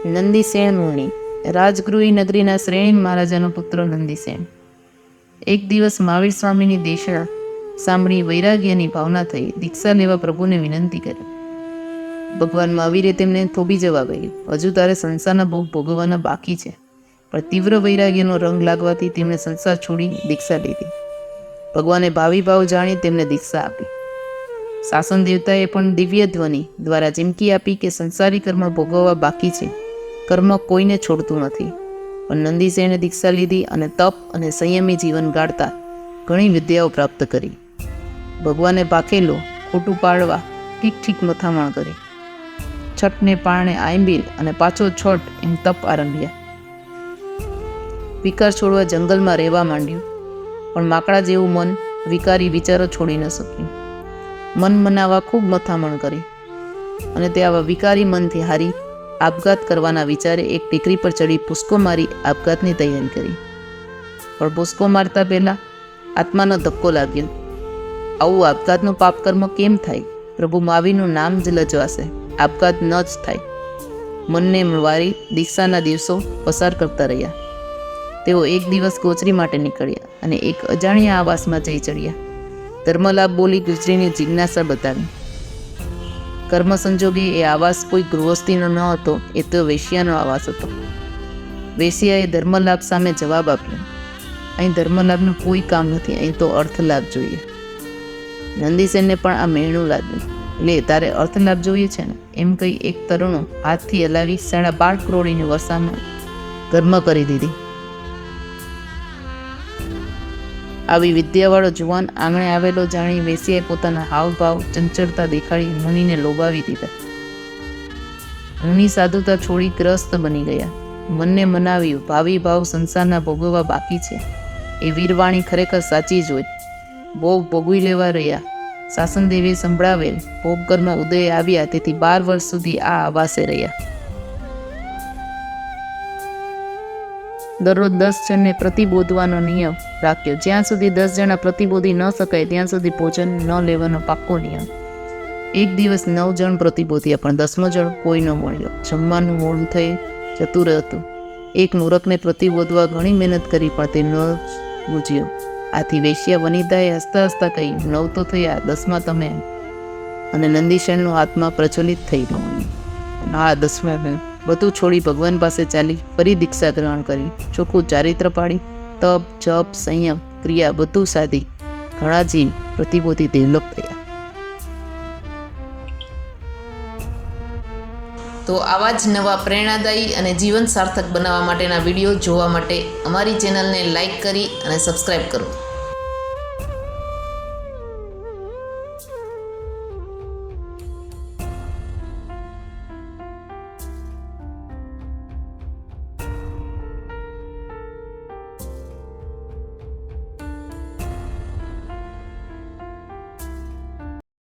નંદીસેન મુનિ રાજગૃહી નગરીના શ્રેણી મહારાજાનો પુત્ર નંદીસેન. એક દિવસ મહાવીર સ્વામીની દેશના સાંભળી વૈરાગ્યની ભાવના થઈ દીક્ષા લેવા પ્રભુને વિનંતી કરી. ભગવાન મહાવીરે તેમને થોભી જવા કહ્યું, હજુ તારે સંસારના ભોગ ભોગવવાના બાકી છે. પણ તીવ્ર વૈરાગ્યનો રંગ લાગવાથી તેમણે સંસાર છોડી દીક્ષા લીધી. ભગવાને ભાવિ ભાવ જાણી તેમને દીક્ષા આપી. શાસન દેવતાએ પણ દિવ્ય ધ્વનિ દ્વારા ચીમકી આપી કે સંસારી કર્મ ભોગવવા બાકી છે, કર્મ કોઈને છોડતું નથી. પણ નંદીસેને દીક્ષા લીધી અને તપ અને સંયમી જીવન ગાળતા ઘણી વિદ્યાઓ પ્રાપ્ત કરી. ભગવાને ભાખેલો ખોટું પાડવા ઠીક મથામણ કરી. છઠને પારણે આંબીલ અને પાછો છઠ એમ તપ આરંભ્યા. વિકાર છોડવા જંગલમાં રહેવા માંડ્યું. પણ માકડા જેવું મન વિકારી વિચારો છોડી ન શક્યું. મન મનાવવા ખૂબ મથામણ કરી અને તે આવા વિકારી મનથી હારી આપઘાત કરવાના વિચારે એક ટેકરી પર ચડી પુષ્કો મારી આપઘાતની તૈયારી કરી. પણ પુષ્કો મારતા પહેલા આત્માનો ધક્કો લાગ્યો. આવું આપઘાતનું પાપ કર્મ કેમ થાય? પ્રભુ મહાવીરનું નામ જ લજવાશે, આપઘાત ન જ થાય. મનને વારી દીક્ષાના દિવસો પસાર કરતા રહ્યા. તેઓ એક દિવસ ગોચરી માટે નીકળ્યા અને એક અજાણ્યા આવાસમાં જઈ ચડ્યા. ધર્મલાભ બોલી ગુજરીની જિજ્ઞાસા બતાવી. કર્મ સંજોગે એ આવાસ કોઈ ગૃહસ્થીનો ન હતો, એ તો વેશ્યાનો આવાસ હતો. વેશ્યાએ ધર્મલાભ સામે જવાબ આપ્યો, અહીં ધર્મલાભનું કોઈ કામ નથી, અહીં તો અર્થલાભ જોઈએ. નંદીસેનને પણ આ મેળનું લાગ્યું. લે, તારે અર્થલાભ જોઈએ છે ને? એમ કહી એક તરુણો હાથથી હલાવી 12.5 કરોડની વર્ષામાં ધર્મ કરી દીધી. આવી વિદ્યાવાળો જુવાન આંગણે આવેલો જાણી વેશ્યાએ પોતાના હાવભાવ ચંચળતા દેખાડી મુનિને લોભાવી દીધા. મુનિ સાધુતા છોડી ગ્રસ્ત બની ગયા. મનને મનાવ્યું, ભાવિ ભાવ સંસારના ભોગવવા બાકી છે. એ વીરવાણી ખરેખર સાચી જ હોય. ભોગ ભોગવી લેવા રહ્યા. શાસનદેવે સંભળાવેલ ભોગકર્મ ઉદય આવ્યા, તેથી 12 વર્ષ સુધી આ આવાસે રહ્યા. દરરોજ 10 જણને પ્રતિબોધવાનો નિયમ રાખ્યો. જ્યાં સુધી 10 જણા પ્રતિબોધી ન શકાય ત્યાં સુધી ભોજન ન લેવાનો પાક્કો નિયમ. એક દિવસ 9 જણ પ્રતિબોધ્યા, પણ 10મો જણ કોઈ ન મળ્યો. જમવાનું મોડું થઈ જતું હતું. એક મૂરખને પ્રતિબોધવા ઘણી મહેનત કરી, પણ તે ન બૂઝ્યો. આથી વેશ્યા વનિતાએ હસતા હસતા કહ્યું, 9 તો થયા, 10મા તમે. અને નંદીસેનનો આત્મા પ્રચલિત થઈ ગયો. આ 10મા બધું છોડી ભગવાન પાસે ચાલી ફરી દીક્ષા ગ્રહણ કરી. ચોખ્ખું ચારિત્ર પાડી તપ જપ સંયમ ક્રિયા બધું સાધી ઘણા જીવ પ્રતિબોધી ડેવલપ થયા. તો આવા જ નવા પ્રેરણાદાયી અને જીવન સાર્થક બનાવવા માટેના વિડીયો જોવા માટે અમારી ચેનલને લાઈક કરી અને સબસ્ક્રાઈબ કરો.